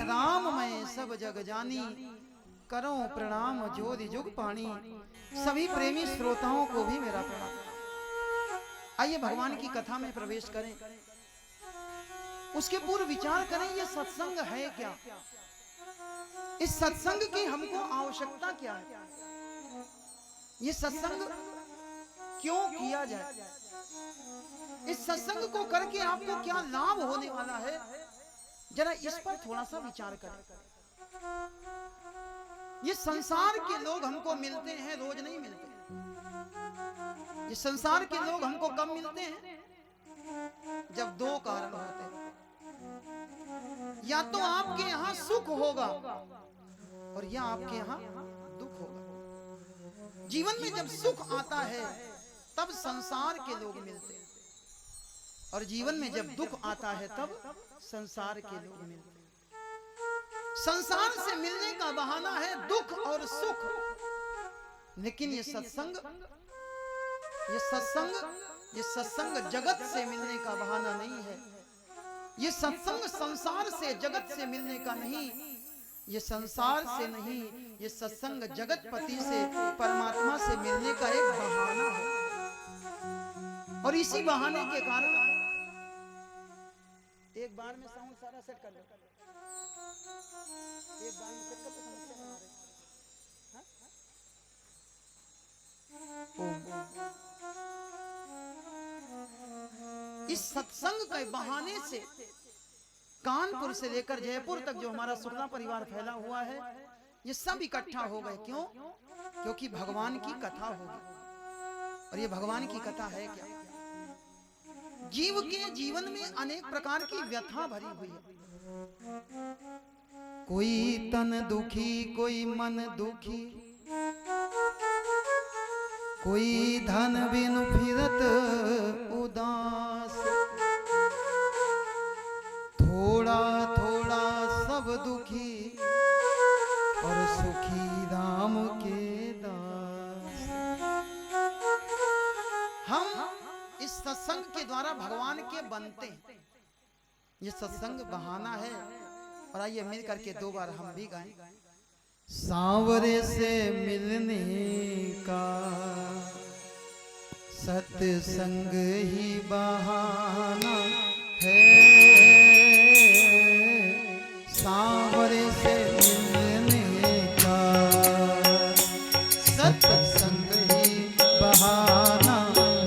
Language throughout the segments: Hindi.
राम मैं सब जग जानी, करो प्रणाम जोधि जुग पानी। सभी प्रेमी श्रोताओं को भी मेरा प्रणाम। आइए भगवान की कथा में प्रवेश करें। उसके पूर्व विचार करें ये सत्संग है क्या, इस सत्संग की हमको आवश्यकता क्या है, ये सत्संग क्यों किया जाए, इस सत्संग को करके आपको क्या लाभ होने वाला है, जरा इस पर थोड़ा सा विचार करें। ये संसार के लोग हमको मिलते हैं, रोज नहीं मिलते। ये संसार के लोग हमको कब मिलते हैं, जब दो कारण होते हैं। या तो आपके यहां सुख होगा और या आपके यहां दुख होगा। जीवन में जब सुख आता है तब संसार के लोग मिलते हैं, और जीवन में जब दुख आता है तब संसार के लोग मिलते हैं। संसार से मिलने का बहाना है दुख और सुख, लेकिन ये सत्संग जगत से मिलने का बहाना नहीं है। ये सत्संग संसार से जगत से मिलने का नहीं, ये संसार से नहीं, ये सत्संग जगतपति से परमात्मा से मिलने का एक बहाना है। और इसी बहाने के कारण एक बार में साउंड सारा सेट कर लो, एक बार में सेट करके समस्या बना रहे। इस सत्संग के बहाने से कानपुर से लेकर जयपुर तक जो हमारा शुक्ला परिवार फैला हुआ है, ये सब इकट्ठा हो गए। क्यों? क्योंकि भगवान की कथा होगी। और ये भगवान की कथा है क्या? जीव के जीवन में अनेक प्रकार की व्यथा भरी हुई है। कोई तन दुखी, कोई मन दुखी, कोई धन बिनु फिरत उदास, थोड़ा थोड़ा सब दुखी और सुखी राम के दास। हम इस सत्संग के द्वारा भगवान के बनते हैं। ये सत्संग बहाना है। और आइए मिल करके दो बार हम भी गाएं। सांवरे से मिलने का सत्संग ही बहाना है, सांवरे से मिलने का सत्संग ही बहाना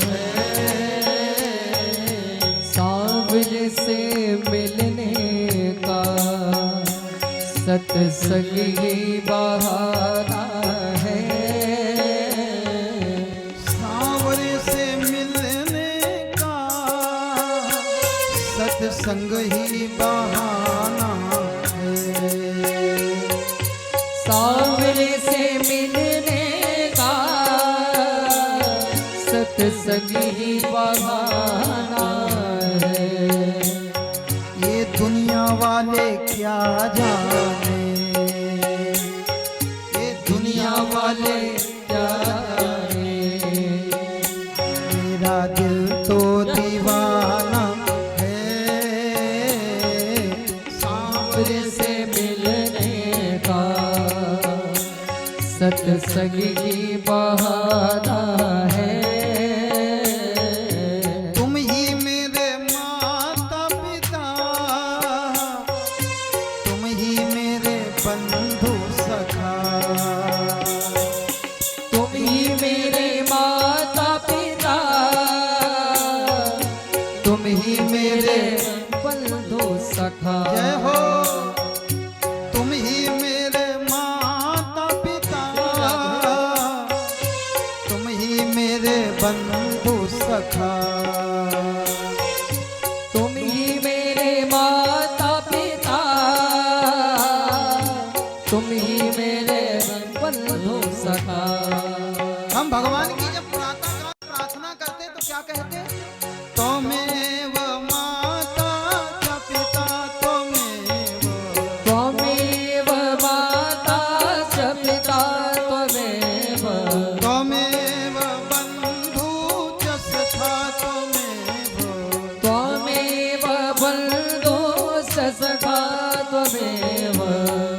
है, सांवरे से मिलने का सत्संग ही बहाना है, सांवरे से मिलने का सत्संग ही बहाना है, सांवरे से मिलने का सत्संग ही बहाना है। ये दुनिया वाले क्या जाने, ये दुनिया वाले क्या जाने, मेरा दिल तो दीवाना है, सांवरे से मिलने का सत्संग ही बहाना है। तुम ही मेरे माता पिता, तुम ही मेरे बंधु सखा, तुम ही मेरे माता पिता, तुम ही मेरे बंधु सखा। जय हो। तुम ही मेरे माता पिता, तुम ही मेरे बंधु सखा, तुम ही मेरे माता पिता, तुम ही मेरे बंधु सखा। हम भगवान की जब प्रार्थना करते तो क्या कहते? त्वमेव माता च पिता, त्वमेव माता च पिता, त्वमेव बंधु च सखा, त्वमेव त्वमेव बंधु च सखा, त्वमेव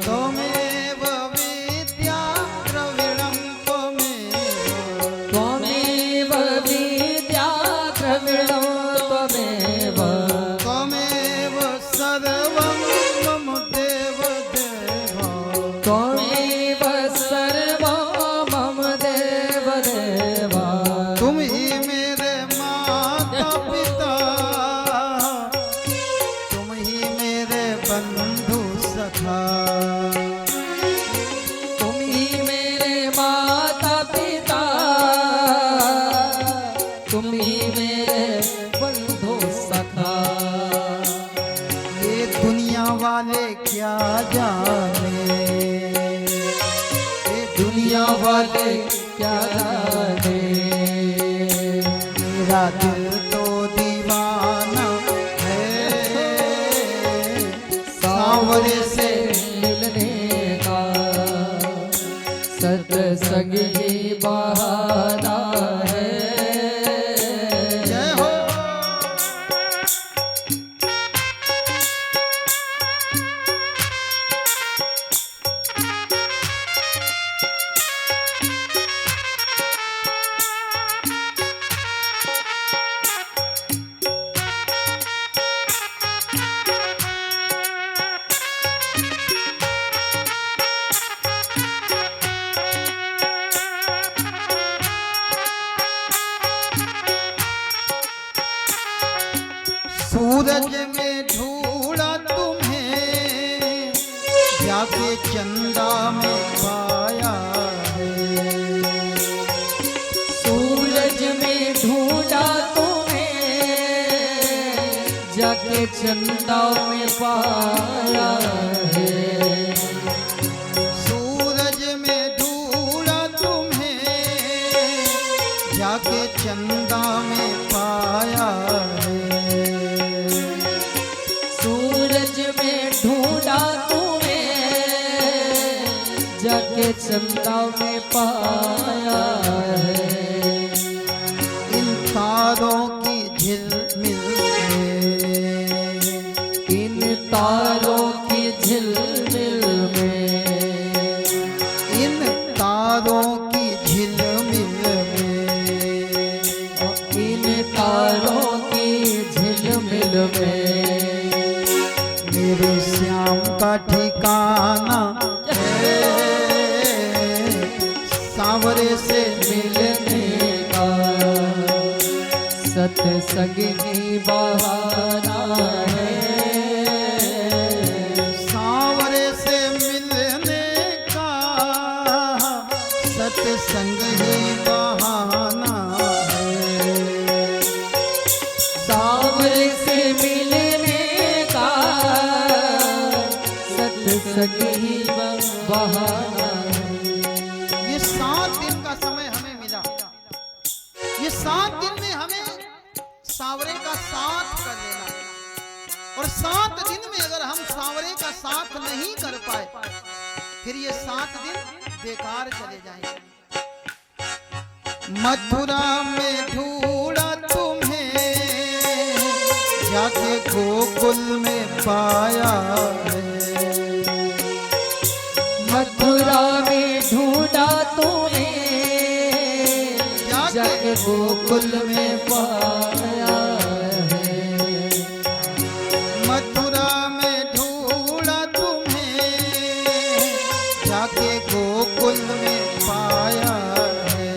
त्वमेव विद्या द्रविणं त्वमेव त्वमेव विद्या द्रविणं त्वमेव त्वमेव सर्वं मम देव देव त्वमेव सर्वं मम देव देव तुम ही मेरे माता पिता तुम ही मेरे बंधु सखा तुम ही मेरे माता पिता तुम ही मेरे बंधु सखा ये दुनिया वाले क्या जाने ये दुनिया वाले क्या जाने मेरा दिल तो दीवाना है सांवरे से मिलने का सत्संग ही बहाना है जय हो सूरज में ढूंढा तुम्हें जाके चंदा में पाया है सूरज में ढूंढा तुम्हें जाके चंदा में पाया है सूरज में ढूंढा तुम्हें जाके चंदा में पाया है सूरज में ढूंढा तुम्हें जाके चंदा में पाया है इन तारों की झिलमिल में इन तारों की झिलमिल में इन तारों की झिलमिल में इन तारों की झिलमिल में मेरे श्याम का ठिकाना है सांवरे से मिलने का सत्संग ही बहाना है सांवरे से मिलने का सत्संग ही बहाना है सांवरे से मिलने का सत्संग ही बहाना है ये 7 दिन का समय हमें मिला ये 7 दिन में हमें सांवरे का साथ कर लेना और 7 दिन में अगर हम सांवरे का साथ नहीं कर पाए फिर ये 7 दिन बेकार चले जाएंगे मथुरा में ढूंढा तुम्हें जाके गोकुल में पाया है मथुरा में ढूंढा तुम्हें जाके गोकुल में पाया है मथुरा में ढूंढा तुम्हें जाके गोकुल में पाया है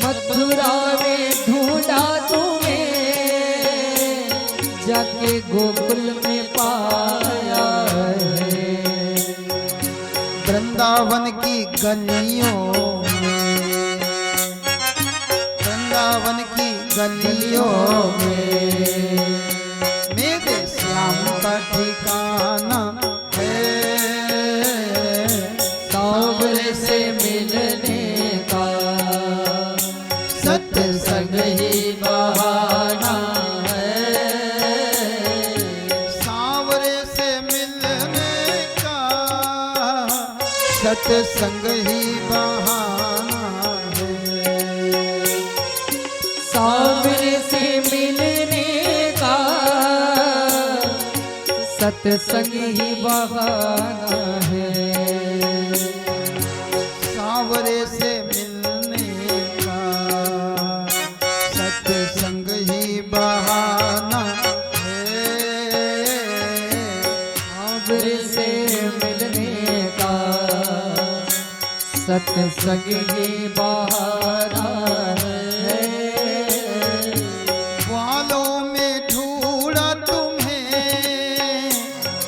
मथुरा में ढूंढा तुम्हें जाके गोकुल में पाया है वृंदावन की गलियों में वृंदावन की गलियों में मेरे श्याम का ठिकाना है सांवरे से मिलने का सत्संग ही बहाना है सांवरे से मिलने का सत्संग ही बहाना है सांवरे से मिलने का सत्संग ही बहाना है। सांवरे से मिलने का सत्संग ही बहाना है। सांवरे से मिलने का सत्संग ही बहाना है। ग्वालों में ढूंढा तुम्हें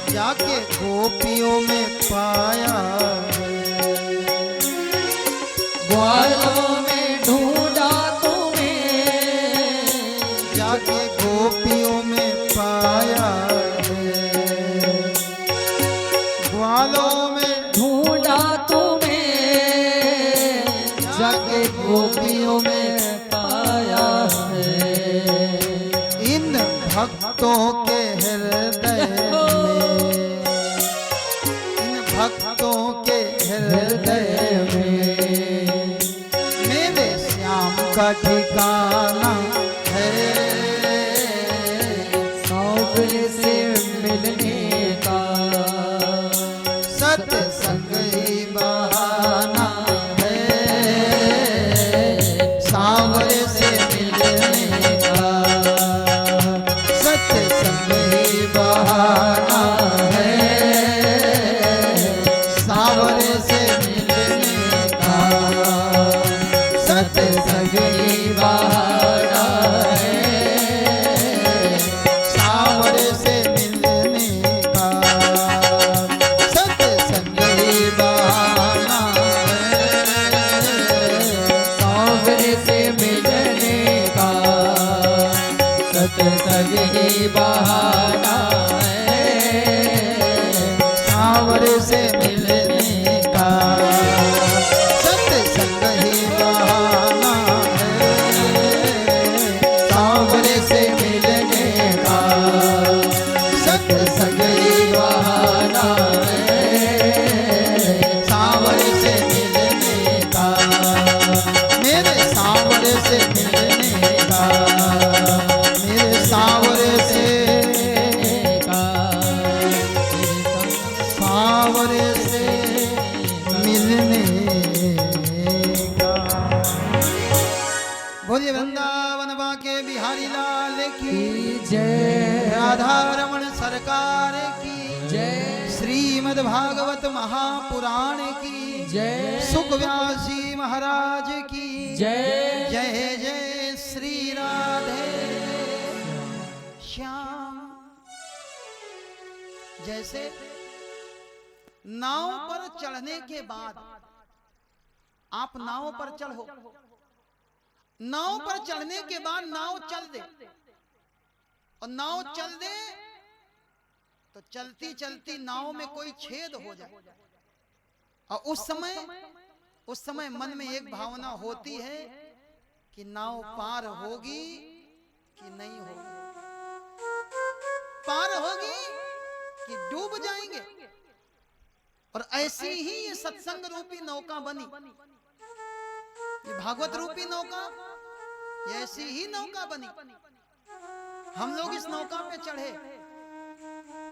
जाके गोपियों में पाया। ग्वालों में ढूंढा तुम्हें जाके गोपियों में पाया है। ग्वालों में ढूंढा तुम्हें जाके गोपियों में पाया है। इन भक्तों के हृदय में, इन भक्तों के हृदय में मेरे श्याम का ठिकाना है। सांवरे से मिलने का सत्संग ही बहाना है। सांवरे से मिलने का सत्संग ही बहाना है। सांवरे से मिलने का सत्संग ही बहाना है। सांवरे से मिलने का सत्संग ही बहाना है। सांवरे से मिलने का सत्संग ही बहाना है। सांवरे से मिलने का सत्संग ही बहाना है। सांवरे से मिलने का सत्संग ही बहाना है। सांवरे से मिलने का मेरे सांवरे से मिलने का, मेरे सांवरे से सांवरे से मिलने का। बोलिए वृंदावन बाके बिहारी लाल की जय। राधा रमण सरकार की जय। श्रीमद् भागवत महापुराण की जय। सुख व्यासी महाराज की जय। जय जय श्री राधे श्याम। जैसे नाव पर चढ़ने के बाद आप नाव पर चढ़ो, नाव पर चढ़ने के बाद नाव चल दे, और नाव चल दे तो चलती चलती नाव में कोई छेद हो जाए, और उस समय मन में एक भावना होती है कि नाव पार होगी कि नहीं होगी, पार होगी कि डूब जाएंगे। और ऐसी ही ये सत्संग रूपी नौका बनी, ये भागवत रूपी नौका, ये ऐसी ही नौका बनी। हम लोग इस नौका पे चढ़े,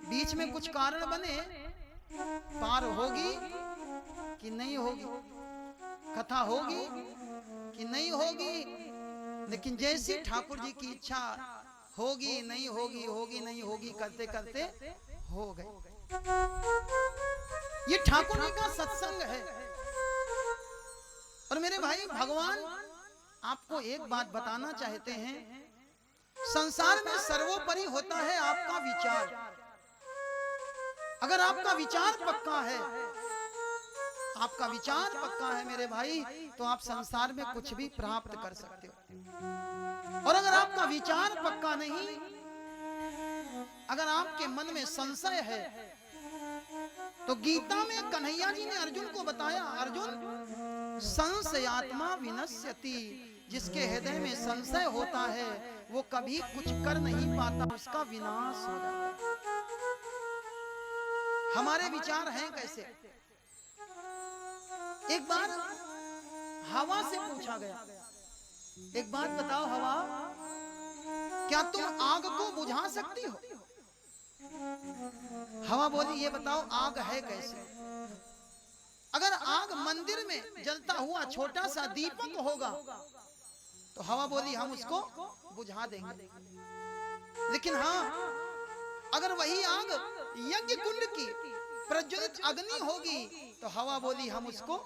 बीच में कुछ कारण बने, पार होगी कि नहीं होगी, कथा होगी कि नहीं होगी, लेकिन जैसी ठाकुर जी की इच्छा होगी नहीं होगी, होगी नहीं होगी करते करते हो गए। ये ठाकुर जी का सत्संग है। और मेरे भाई, भगवान आपको एक बात बताना चाहते हैं, संसार में सर्वोपरि होता है आपका विचार। अगर आपका विचार पक्का है, आपका विचार पक्का है मेरे भाई, तो आप संसार में कुछ भी प्राप्त कर सकते हो। और अगर आपका विचार पक्का नहीं, अगर आपके मन में संशय है, तो गीता में कन्हैया जी ने अर्जुन को बताया, अर्जुन संशयात्मा विनश्यति, जिसके हृदय में संशय होता है वो कभी कुछ कर नहीं पाता, उसका विनाश हो जाता है। हमारे विचार हैं कैसे? एक बार हवा से पूछा गया, एक बात बताओ हवा, क्या तुम आग को बुझा सकती हो? हवा बोली ये बताओ आग है कैसे? अगर आग मंदिर में जलता हुआ छोटा सा दीपक होगा तो हवा बोली हम उसको बुझा देंगे, लेकिन हाँ अगर वही आग यज्ञ कुंड की प्रज्वलित अग्नि होगी तो हवा बोली हम उसको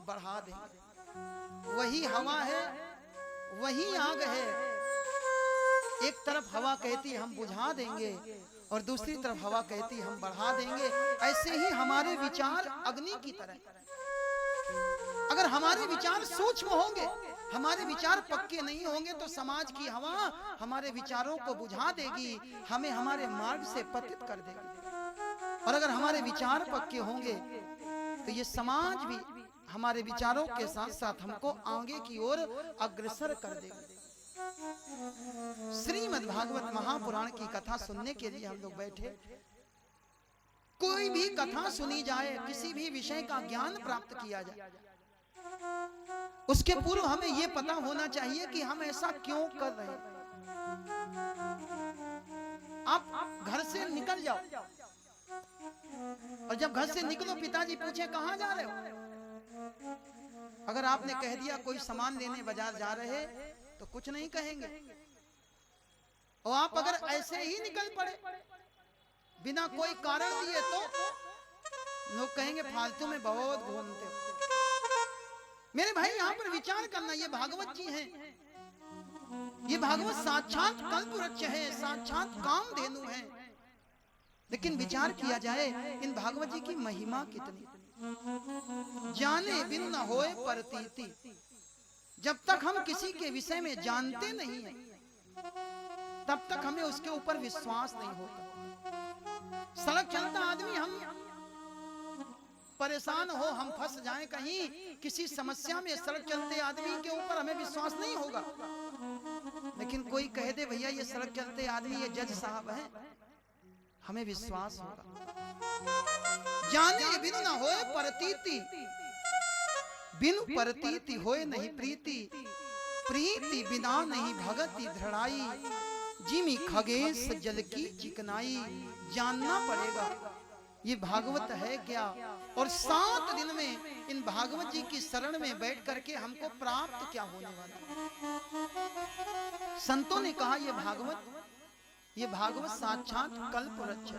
बढ़ा देंगे। वही हवा है, वही आग है। एक तरफ हवा कहती हम बुझा देंगे और दूसरी तरफ हवा कहती हम बढ़ा देंगे। ऐसे ही हमारे विचार अग्नि की तरह, अगर हमारे विचार सूक्ष्म होंगे, हमारे विचार पक्के नहीं होंगे तो समाज की हवा हमारे विचारों को बुझा देगी, हमें हमारे मार्ग से पतित कर देगी। और अगर हमारे विचार पक्के होंगे तो ये समाज भी हमारे विचारों के साथ साथ हमको आगे की ओर अग्रसर कर देगा। श्रीमद् भागवत महापुराण की कथा सुनने के लिए हम लोग बैठे। कोई भी कथा सुनी जाए, किसी भी विषय का ज्ञान प्राप्त किया जाए, उसके पूर्व हमें यह पता होना चाहिए कि हम ऐसा क्यों कर रहे हैं। आप घर से निकल जाओ और जब घर से निकलो पिताजी पूछे कहां जा रहे हो, अगर आपने कह दिया कोई सामान लेने बाजार जा रहे तो कुछ नहीं कहेंगे। और आप अगर ऐसे ही निकल पड़े बिना कोई कारण दिए तो लोग कहेंगे फालतू में बहुत घूमते हो। मेरे भाई यहाँ पर विचार करना, ये भागवत जी हैं, ये भागवत साक्षात कल्पवृक्ष है, साक्षात कामधेनु है। लेकिन विचार किया जाए इन भागवत जी की महिमा कितनी, जाने बिन न होए प्रतीति। जब तक हम किसी के विषय में जानते नहीं हैं तब तक हमें उसके ऊपर विश्वास नहीं होता। सड़क चलता आदमी हम परेशान हो, हम फंस जाएं कहीं किसी समस्या में, सड़क चलते आदमी के ऊपर हमें विश्वास नहीं होगा। लेकिन कोई कह दे भैया ये सड़क चलते आदमी ये जज साहब हैं, हमें विश्वास होगा। जाने बिन न होए प्रतीति, बिन प्रतीति होए नहीं प्रीति, प्रीति बिना नहीं भगति दृढ़ाई, जिमी खगेश जल की चिकनाई। जानना पड़ेगा ये भागवत है क्या, और 7 दिन में इन भागवत जी की शरण में बैठ करके हमको प्राप्त क्या होने वाला। संतों ने कहा ये भागवत साक्षात कल्पवृक्ष।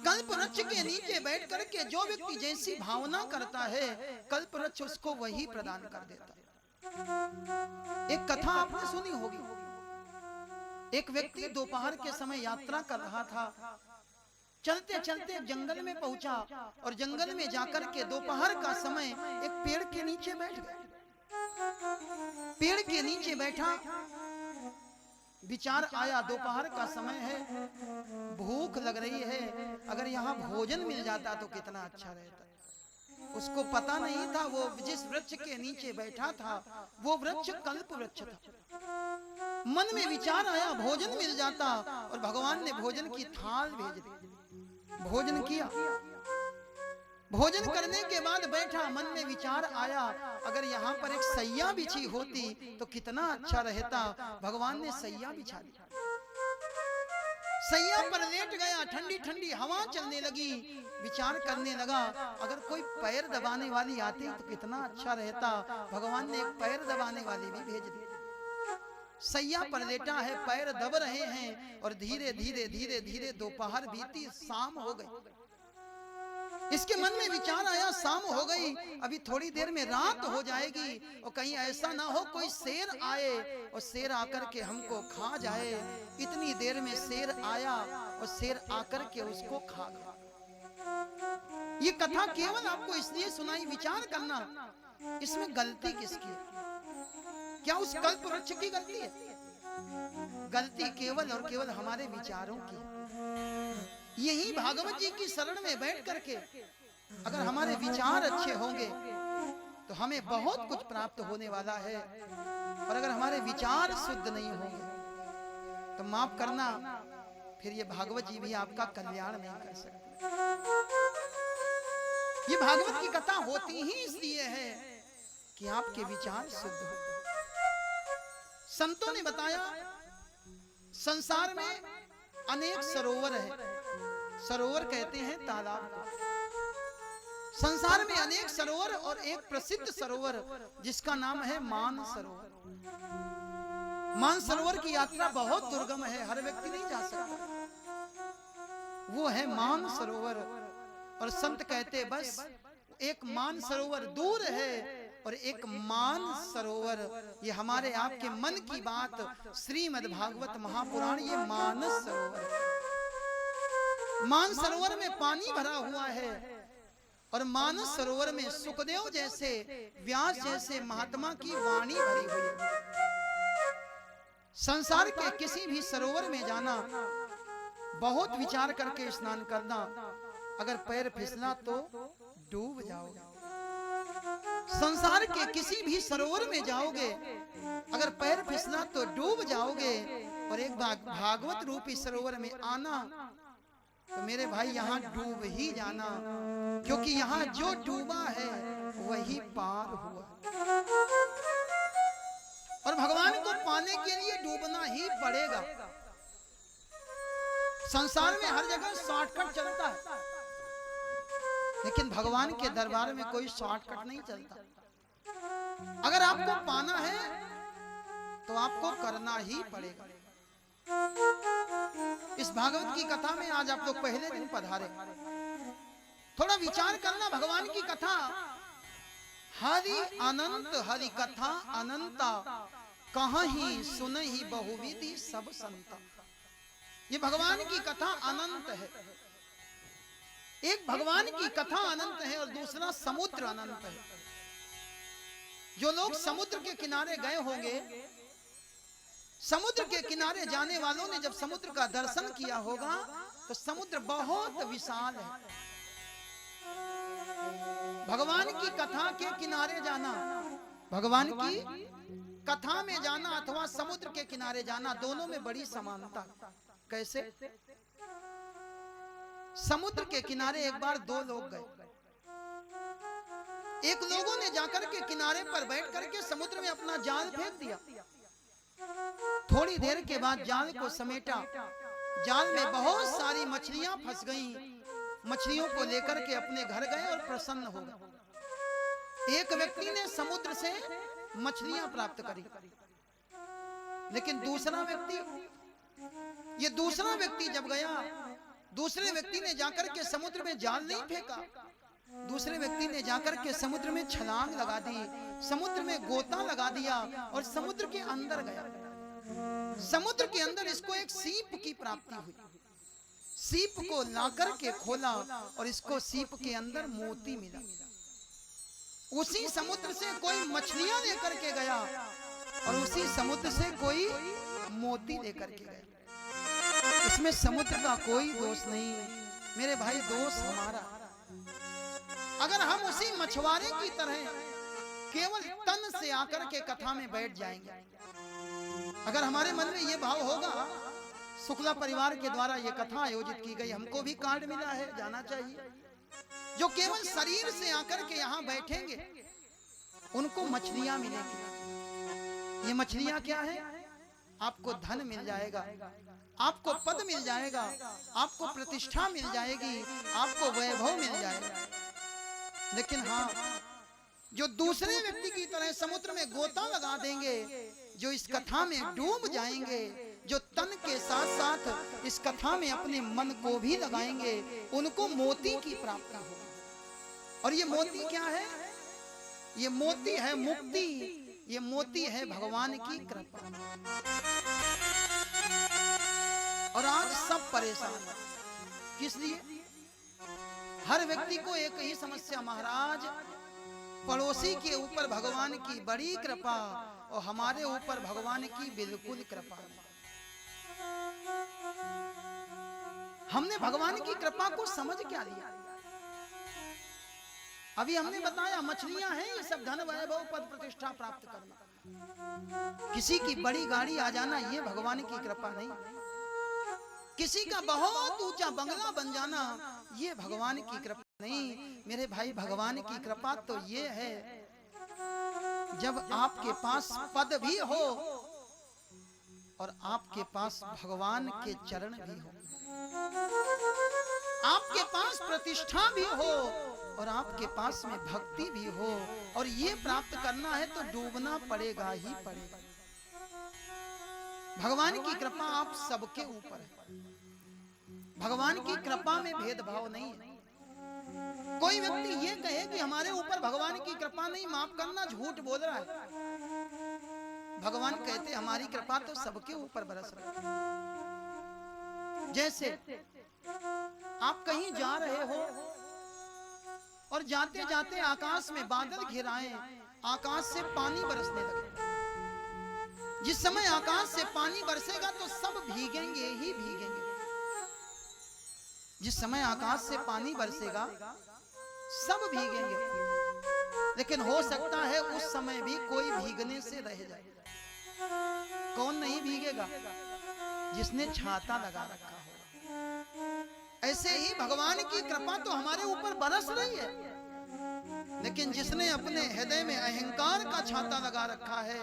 कल्पवृक्ष के नीचे बैठ करके जो व्यक्ति जैसी भावना करता है कल्पवृक्ष उसको वही प्रदान कर देता है। एक कथा आपने सुनी होगी, एक व्यक्ति दोपहर के समय यात्रा कर रहा था। चलते चलते जंगल में पहुंचा और जंगल में जाकर के दोपहर का समय एक पेड़ के नीचे बैठ गया। पेड़ के नीचे बैठा, विचार आया दोपहर का समय है, भूख लग रही है, अगर यहाँ भोजन मिल जाता तो कितना अच्छा रहता। उसको पता नहीं था वो जिस वृक्ष के नीचे बैठा था वो वृक्ष कल्प वृक्ष था। मन में विचार आया भोजन मिल जाता, और भगवान ने भोजन की थाल भेज दी। भोजन किया, भोजन करने के बाद बैठा, मन में विचार आया अगर यहाँ पर एक सैया बिछी होती तो कितना अच्छा रहता। भगवान ने सैया बिछा दी, सैया पर लेट गया, ठंडी ठंडी हवा चलने लगी। विचार करने लगा अगर कोई पैर दबाने वाली आती तो कितना अच्छा रहता। भगवान ने एक पैर दबाने वाली भी भेज दी। सैया पर लेटा है, पैर दब रहे हैं, और धीरे धीरे धीरे धीरे दोपहर बीती, शाम हो गई। इसके मन में विचार आया शाम हो गई, अभी थोड़ी देर में रात हो जाएगी, और कहीं ऐसा ना हो कोई शेर आए और शेर आकर के हमको खा जाए। इतनी देर में शेर आया और शेर आकर के उसको खा गया। ये कथा केवल आपको इसलिए सुनाई, विचार करना इसमें गलती किसकी है? क्या उस कल्प वृक्ष की गलती है? गलती केवल और केवल हमारे विचारों की। यही भागवत जी की शरण में बैठ करके अगर हमारे विचार अच्छे होंगे तो हमें बहुत कुछ प्राप्त होने वाला है, और अगर हमारे विचार शुद्ध नहीं होंगे तो माफ करना, फिर ये भागवत जी भी आपका कल्याण नहीं कर सकते। ये भागवत की कथा होती ही इसलिए है कि आपके विचार शुद्ध हो। संतों ने बताया संसार में अनेक सरोवर है। सरोवर कहते हैं तालाब को। संसार में अनेक सरोवर और एक प्रसिद्ध सरोवर जिसका नाम है मान सरोवर। मान सरोवर की यात्रा बहुत दुर्गम है, हर व्यक्ति नहीं जा सकता। वो है मान सरोवर। और संत कहते बस एक मान सरोवर दूर है और एक मान सरोवर, ये हमारे आपके मन की बात, श्रीमद् भागवत महापुराण, ये मानस सरोवर। मान सरोवर में पानी भरा हुआ है और मानस सरोवर में सुखदेव जैसे, व्यास जैसे महात्मा की वाणी भरी हुई है। संसार के किसी भी सरोवर में जाना, बहुत विचार करके स्नान करना। अगर पैर फिसला तो डूब जाओगे। संसार के किसी भी सरोवर में जाओगे, अगर पैर फिसला तो डूब जाओगे। और एक बार भागवत रूपी सरोवर में आना तो मेरे भाई यहाँ डूब ही जाना, क्योंकि यहाँ जो डूबा है वही पार हुआ। और भगवान को पाने के लिए डूबना ही पड़ेगा। संसार में हर जगह शॉर्टकट चलता है, लेकिन भगवान के दरबार में कोई शॉर्टकट नहीं चलता। अगर आपको पाना है तो आपको करना ही पड़ेगा। इस भागवत की कथा में आज आप लोग पहले दिन पधारे, थोड़ा विचार करना। भगवान की कथा हरि अनंत, हरि कथा अनंता, कहाँ ही सुन ही बहुविधि सब संता। ये भगवान की कथा अनंत है। एक भगवान की कथा अनंत है और दूसरा समुद्र अनंत है। जो लोग समुद्र के किनारे गए होंगे, समुद्र के किनारे जाने वालों ने जब समुद्र का दर्शन किया होगा तो समुद्र बहुत विशाल है। भगवान की कथा के किनारे जाना, भगवान की कथा में जाना अथवा समुद्र के किनारे जाना, दोनों में बड़ी समानता। कैसे? समुद्र के किनारे एक बार दो लोग गए। एक लोगों ने जाकर के किनारे पर बैठ करके समुद्र में अपना जाल फेंक दिया। थोड़ी देर के बाद जाल को समेटा, जाल में बहुत सारी मछलियां फंस गईं। मछलियों को लेकर के अपने घर गए और प्रसन्न हो गए। एक व्यक्ति ने समुद्र से मछलियां प्राप्त करी, लेकिन दूसरा व्यक्ति जब गया, दूसरे व्यक्ति ने जाकर के समुद्र में जाल नहीं फेंका, दूसरे व्यक्ति ने जाकर के समुद्र में छलांग लगा दी, समुद्र में गोता लगा दिया और समुद्र के अंदर गया। समुद्र के अंदर इसको एक सीप की प्राप्ति हुई। सीप को लाकर के खोला और इसको सीप के अंदर मोती मिला। उसी समुद्र से कोई मछलियां लेकर के गया और उसी समुद्र से कोई मोती लेकर के गया। इसमें समुद्र का कोई दोष नहीं मेरे भाई, दोष हमारा। अगर हम उसी मछुआरे की तरह केवल तन से आकर के कथा में बैठ जाएंगे, अगर हमारे मन में ये भाव होगा, शुक्ला परिवार के द्वारा ये कथा आयोजित की गई, हमको भी कार्ड मिला है, जाना चाहिए। जो केवल शरीर से आकर के यहाँ बैठेंगे उनको मछलियां मिलेंगी। ये मछलियां क्या है? आपको धन मिल जाएगा, आपको पद मिल जाएगा, आपको प्रतिष्ठा मिल जाएगी, आपको वैभव मिल जाएगा। लेकिन हाँ, जो दूसरे व्यक्ति की तरह समुद्र में गोता लगा देंगे, जो इस कथा में डूब जाएंगे, जो तन के साथ साथ इस कथा में अपने मन को भी लगाएंगे, उनको मोती की प्राप्ति होगी। और ये मोती क्या है? ये मोती है मुक्ति, ये मोती है भगवान की कृपा। और आज सब परेशान है, किस लिए? हर व्यक्ति को एक ही समस्या, महाराज पड़ोसी के ऊपर भगवान की बड़ी कृपा और हमारे ऊपर भगवान की बिल्कुल कृपा नहीं। हमने भगवान की कृपा को समझ क्या लिया? अभी हमने बताया मछलियां हैं, ये सब धन वैभव पद प्रतिष्ठा प्राप्त करना, किसी की बड़ी गाड़ी आ जाना, ये भगवान की कृपा नहीं। किसी का बहुत ऊंचा बंगला बन जाना, ये भगवान की कृपा नहीं मेरे भाई। भगवान की कृपा तो ये है जब आपके पास पद भी हो और आपके पास भगवान के चरण भी हो, आपके पास प्रतिष्ठा भी हो और आपके पास में भक्ति भी हो, और ये प्राप्त करना है तो डूबना पड़ेगा ही पड़ेगा। भगवान की कृपा आप सबके ऊपर है। भगवान की कृपा में भेदभाव नहीं है। कोई व्यक्ति ये कहे कि हमारे ऊपर भगवान की कृपा नहीं, माफ करना, झूठ बोल रहा है। भगवान कहते हमारी कृपा तो सबके ऊपर बरस रही है। जैसे आप कहीं जा रहे हो और जाते जाते आकाश में बादल घिराए, आकाश से पानी बरसने लगे। जिस समय आकाश से पानी बरसेगा तो सब भीगेंगे ही भीगेंगे। जिस समय आकाश से पानी बरसेगा सब भीगेंगे, लेकिन हो सकता है उस समय भी कोई भीगने से रह जाए। कौन नहीं भीगेगा? जिसने छाता लगा रखा होगा। ऐसे ही भगवान की कृपा तो हमारे ऊपर बरस रही है, लेकिन जिसने अपने हृदय में अहंकार का छाता लगा रखा है,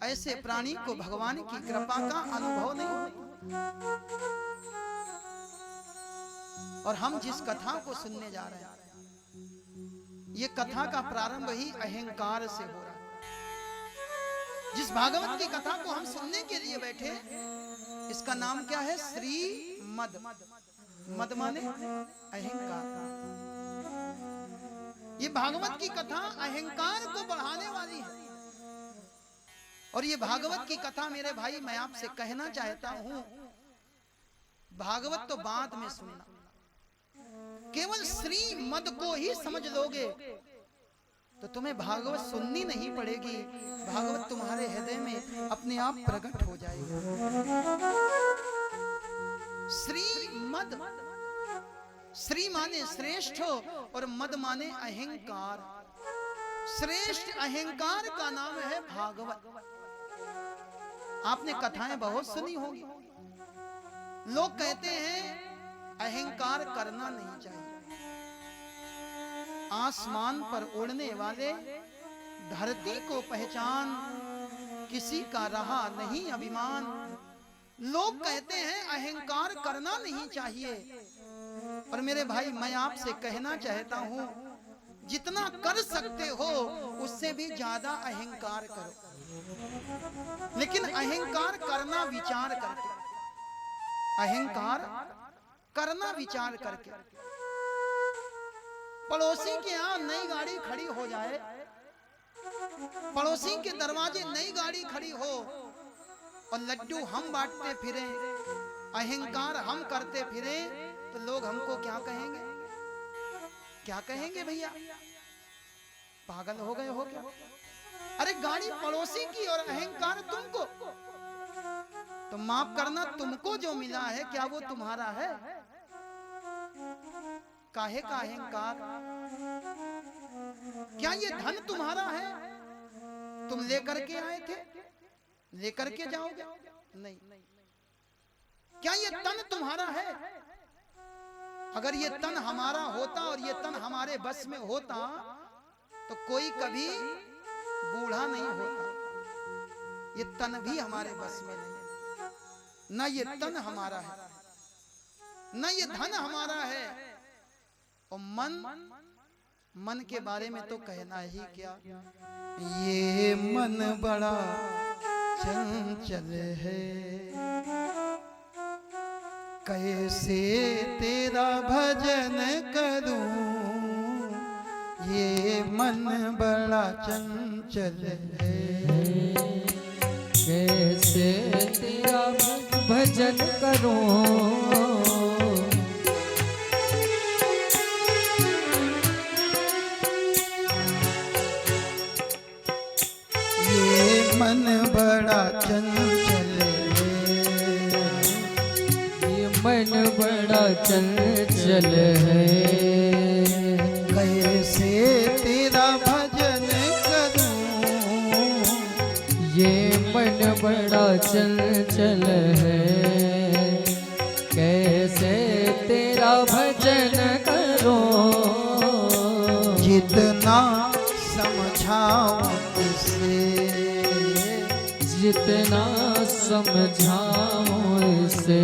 ऐसे प्राणी को भगवान की कृपा का अनुभव नहीं होता। और हम जिस कथा को सुनने जा रहे हैं, ये कथा का प्रारंभ ही अहंकार से हो रहा है। जिस भागवत की कथा को हम सुनने के लिए बैठे, इसका नाम क्या है? श्रीमद। मद माने अहंकार। ये भागवत की कथा अहंकार को बढ़ाने वाली है। और ये भागवत की कथा मेरे भाई, मैं आपसे कहना चाहता हूं, भागवत तो बाद में सुनना, केवल श्रीमद को ही समझ लोगे तो तुम्हें भागवत सुननी नहीं पड़ेगी। भागवत तुम्हारे हृदय में अपने आप प्रकट हो जाएगा। श्रीमद, श्री माने श्रेष्ठ और मद माने अहंकार। श्रेष्ठ अहंकार का नाम है भागवत। आपने कथाएं बहुत सुनी होगी। लोग कहते हैं अहंकार करना नहीं चाहिए। आसमान पर उड़ने वाले धरती को पहचान, किसी का रहा नहीं अभिमान। लोग कहते हैं अहंकार करना नहीं चाहिए। और मेरे भाई, मैं आपसे कहना चाहता हूं, जितना कर सकते हो उससे भी ज्यादा अहंकार करो, लेकिन अहंकार करना विचार करके। अहंकार करना विचार करके। पड़ोसी के यहां नई गाड़ी खड़ी हो जाए, पड़ोसी के दरवाजे नई गाड़ी खड़ी हो और लड्डू हम बांटते फिरे, अहंकार हम करते फिरे, तो लोग हमको क्या कहेंगे? क्या कहेंगे भैया? पागल हो गए हो क्या? अरे गाड़ी पड़ोसी की और अहंकार तुमको। तो माफ करना, तुमको जो मिला है क्या वो तुम्हारा है? काहे का अहंकार? क्या ये धन तुम्हारा है? तुम लेकर के आए थे, लेकर के जाओगे? नहीं। क्या ये तन तुम्हारा है? अगर ये तन हमारा होता और ये तन हमारे बस में होता तो कोई कभी बूढ़ा नहीं होता। ये तन भी हमारे बस में नहीं है। ना ये तन हमारा है, ना ये धन हमारा है। और मन के बारे में तो कहना ही क्या। ये मन बड़ा चंचल है, कैसे तेरा भजन करूं। ये मन बड़ा चंचल है, कैसे तेरा भजन करूं। मन बड़ा चंचल है, ये मन बड़ा चंचल है, कैसे तेरा भजन करूं। ये मन बड़ा चंचल है, कैसे तेरा भजन करूं। जितना समझाऊं इसे, जितना समझाऊं इसे,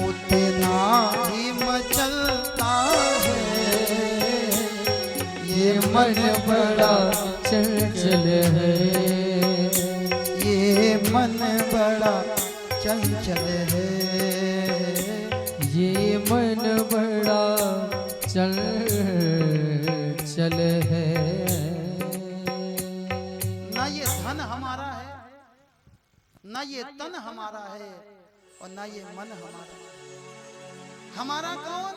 उतना ही मचलता है ये मन बड़ा चंचल है, ये मन बड़ा चंचल है, ये मन बड़ा चंचल है। ना ये धन हमारा है, ना ये तन हमारा है, और ना ये मन हमारा है। हमारा कौन?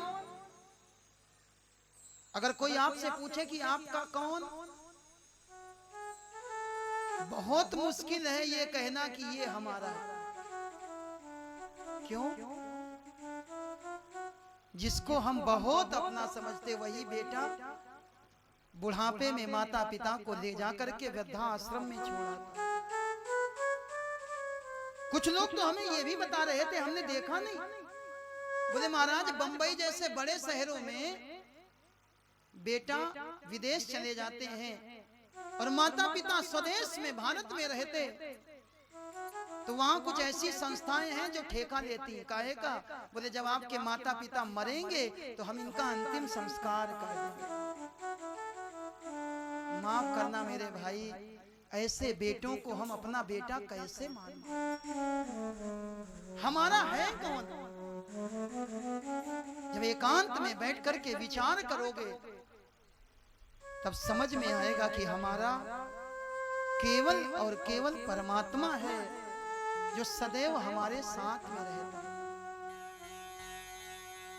अगर कोई आपसे पूछे कि आपका कौन, बहुत मुश्किल है ये कहना कि ये हमारा है। क्यों? जिसको हम बहुत अपना समझते वही बेटा बुढ़ापे में माता पिता को ले जाकर के वृद्धाश्रम में छोड़ा था। कुछ लोग तो हमें ये भी बता रहे थे, हमने देखा नहीं, बोले महाराज बंबई जैसे बड़े शहरों में बेटा विदेश चले जाते हैं और माता पिता स्वदेश में भारत में रहते, तो वहां कुछ ऐसी संस्थाएं हैं जो ठेका लेती हैं। काहे का? बोले जब आपके माता पिता मरेंगे तो हम इनका अंतिम संस्कार कर देंगे। माफ करना मेरे भाई, ऐसे बेटों को हम अपना बेटा कैसे मानें? हमारा है कौन? जब एकांत में बैठ करके विचार करोगे तब समझ में आएगा कि हमारा केवल और केवल परमात्मा है जो सदैव हमारे साथ में रहता है।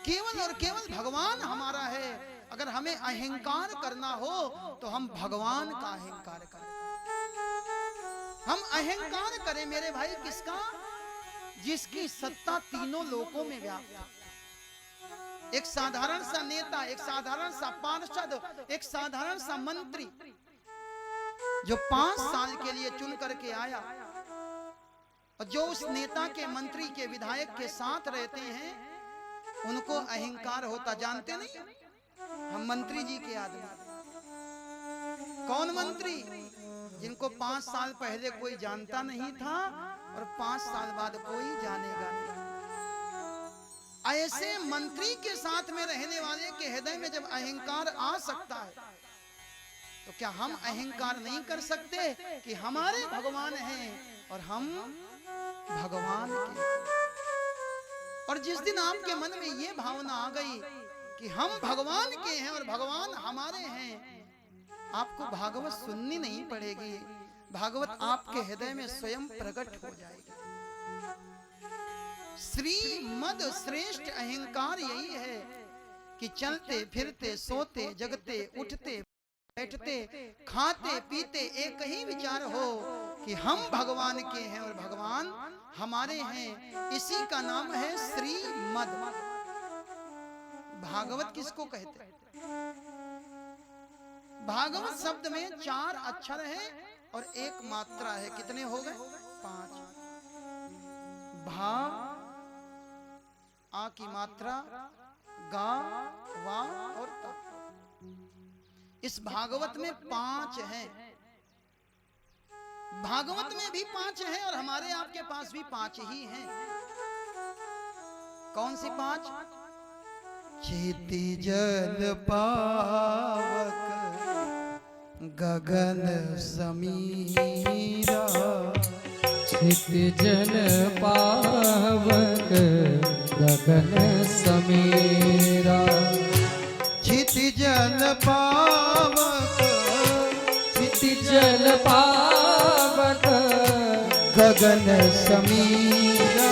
केवल और केवल भगवान हमारा है। अगर हमें अहंकार करना हो तो हम भगवान का अहंकार करें। हम अहंकार करें मेरे भाई किसका? जिसकी सत्ता तीनों लोकों में व्याप्त है। एक साधारण सा नेता, एक साधारण सा पार्षद, एक साधारण सा मंत्री जो 5 साल के लिए चुन करके आया और जो उस नेता के, मंत्री के, विधायक के साथ रहते हैं उनको अहंकार होता। जानते नहीं हम मंत्री जी के आदमी? कौन मंत्री? जिनको 5 साल पहले कोई जानता नहीं था और 5 साल बाद कोई जानेगा नहीं। ऐसे मंत्री के साथ में रहने वाले के हृदय में जब अहंकार आ सकता है तो क्या हम अहंकार नहीं कर सकते कि हमारे भगवान हैं और हम भगवान के? और जिस दिन आपके मन में ये भावना आ गई कि हम भगवान के हैं और भगवान हमारे हैं, आपको भागवत सुननी नहीं पड़ेगी। भागवत आपके हृदय में स्वयं प्रकट हो जाएगी। श्रीमद श्रेष्ठ अहंकार यही है कि चलते फिरते सोते जगते उठते बैठते खाते पीते एक ही विचार हो कि हम भगवान के हैं और भगवान हमारे हैं। इसी का नाम है श्रीमद। भागवत किसको कहते हैं? भागवत शब्द में 4 अक्षर है और 1 मात्रा है। कितने हो गए? 5। भा आ की मात्रा, गा, वा और ता। इस भागवत में 5 हैं। भागवत में भी 5 हैं और हमारे आपके पास भी 5 ही हैं। कौन सी 5? क्षितिजल पावक गगन समीरा, क्षितिजल पावक गगन समीरा, क्षितिजल पावक, क्षितिजल पावक गगन समीरा,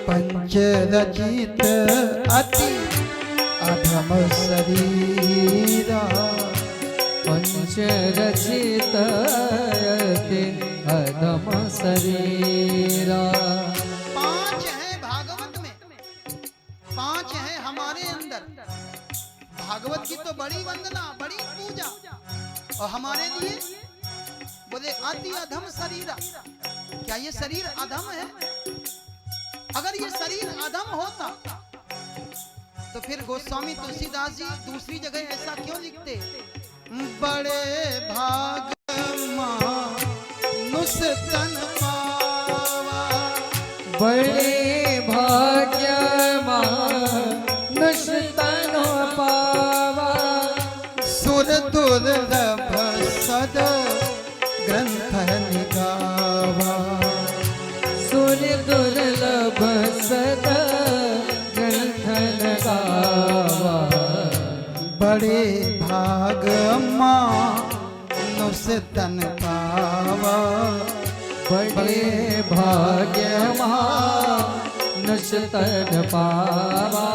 पंचरचित अति अधम शरीरा, पंचरचित अति अधम शरीरा। 5 है भागवत में, 5 है हमारे अंदर। भागवत की तो बड़ी वंदना, बड़ी पूजा, और हमारे लिए बोले अति अधम शरीरा। क्या ये शरीर अधम है? अगर ये शरीर अधम होता तो फिर गोस्वामी तुलसीदास जी दूसरी जगह ऐसा क्यों लिखते? बड़े भाग मानुष तन बड़े भाग्यमानुष तन पावा सुर दुर्लभ सद ग्रंथ निगावा सुर दुर्लभ सद ग्रंथ लगावा बड़े भाग मानुष तन पावा बड़े भाग्यमानुष तन पावा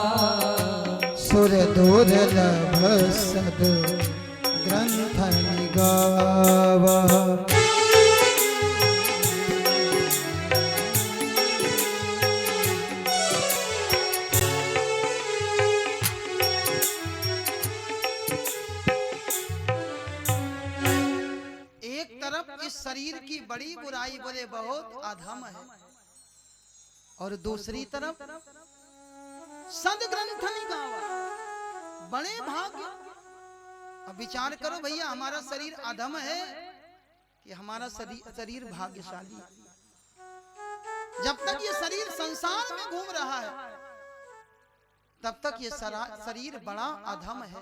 सुर दुर्लभ सद ग्रंथ निगावा शरीर की बड़ी बुराई बोले बहुत अधम है और दूसरी तरफ सदग्रंथ निगावा बड़े भाग्य। अब विचार करो भैया, हमारा शरीर अधम है कि हमारा शरीर भाग्यशाली है। जब तक ये शरीर संसार में घूम रहा है तब तक ये शरीर बड़ा अधम है,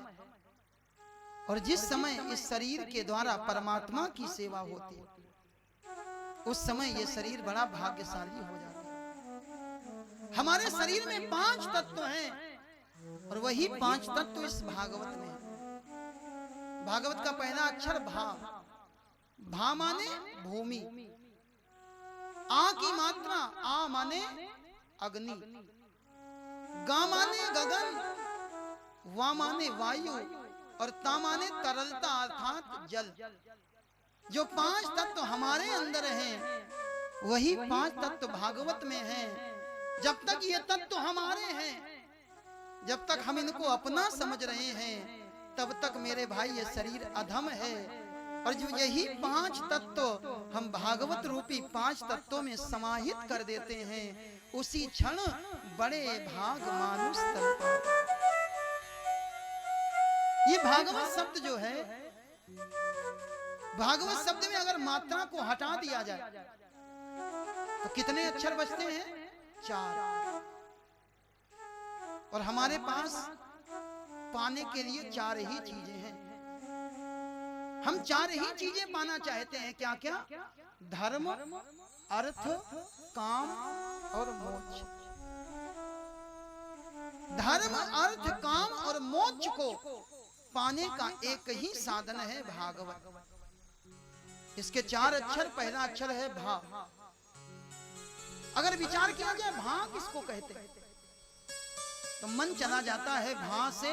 और जिस समय इस शरीर के द्वारा परमात्मा की सेवा होती है उस समय ये शरीर बड़ा भाग्यशाली हो जाता है। हमारे शरीर में 5 तत्व हैं और वही 5 तत्व इस भागवत में है। भागवत का पहला अक्षर भा। भा माने भूमि, आ की मात्रा आ माने अग्नि, गा माने गगन, वा माने वायु और ता माने तरलता अर्थात जल। जो 5 तत्व हमारे अंदर हैं वही 5 तत्व भागवत में हैं। जब तक ये तत्व हमारे हैं, जब तक हम इनको अपना समझ रहे हैं, तब तक मेरे भाई ये शरीर अधम है। और जो यही 5 तत्व हम भागवत रूपी 5 तत्वों में समाहित कर देते हैं, उसी क्षण बड़े भाग मानुष तन पावे। ये भागवत शब्द जो है, भागवत शब्द में अगर मात्रा को हटा दिया जाए तो कितने अक्षर बचते हैं? 4। और हमारे पास पाने के लिए 4 ही चीजें हैं। हम 4 ही चीजें पाना चाहते हैं। क्या क्या? धर्म, अर्थ, काम और मोक्ष। धर्म, अर्थ, काम और मोक्ष को पाने का एक ही साधन है भागवत। इसके 4 अक्षर, पहला अक्षर है भा। अगर विचार किया जाए भा किसको कहते हैं तो मन चला जाता है भा से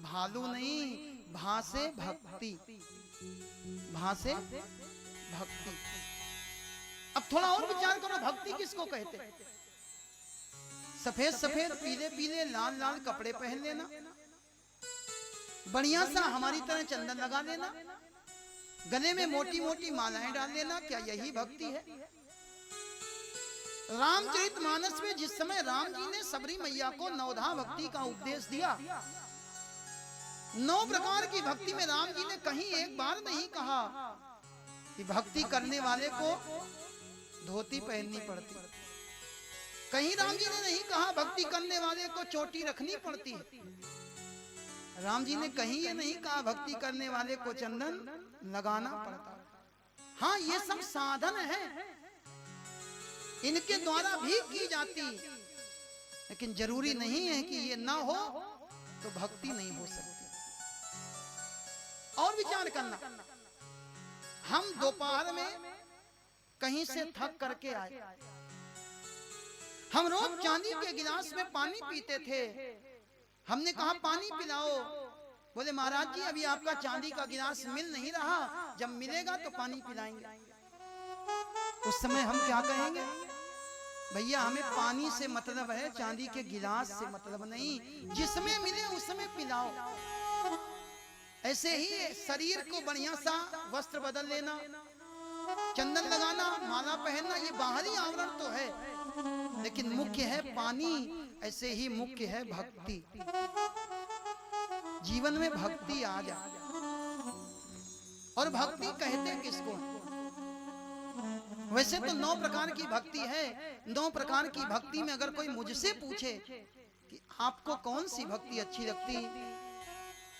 भालू नहीं, भा से भक्ति। भा से भक्ति। अब थोड़ा और विचार करो, भक्ति किसको कहते हैं? सफेद सफेद, पीले पीले, लाल लाल कपड़े पहन लेना, बढ़िया सा हमारी तरह चंदन लगा लेना, गले में मोटी मोटी मालाएं डाल लेना, क्या यही भक्ति है? रामचरितमानस में जिस समय राम जी ने सबरी मैया को नवधा भक्ति का उपदेश दिया, 9 प्रकार की भक्ति में राम जी ने कहीं एक बार नहीं कहा कि भक्ति करने वाले को धोती पहननी पड़ती। कहीं राम जी ने नहीं कहा भक्ति करने वाले को चोटी रखनी पड़ती है। राम जी ने कहीं ये नहीं कहा भक्ति करने वाले को चंदन लगाना पड़ता। हाँ, ये सब साधन है, इनके द्वारा भी की जाती, लेकिन जरूरी नहीं है कि ये ना हो तो भक्ति नहीं हो सकती। और विचार करना, हम दोपहर में कहीं से थक करके आए, हम रोज चांदी के गिलास में पानी पीते थे। हमने कहा पानी पिलाओ, बोले महाराज जी अभी आपका चांदी का गिलास मिल नहीं रहा, जब मिलेगा तो पानी पिलाएंगे। उस समय हम क्या कहेंगे? भैया हमें पानी से मतलब है, चांदी के गिलास से मतलब नहीं, जिसमें मिले उसमें पिलाओ। ऐसे ही शरीर को बढ़िया सा वस्त्र बदल लेना, चंदन लगाना, माला पहनना, ये बाहरी आवरण तो है, लेकिन मुख्य है पानी। ऐसे ही मुख्य है भक्ति। जीवन में भक्ति आ जाए। और भक्ति कहते किसको? वैसे तो 9 प्रकार की भक्ति है। 9 प्रकार की भक्ति में अगर कोई मुझसे पूछे कि आपको कौन सी भक्ति अच्छी लगती,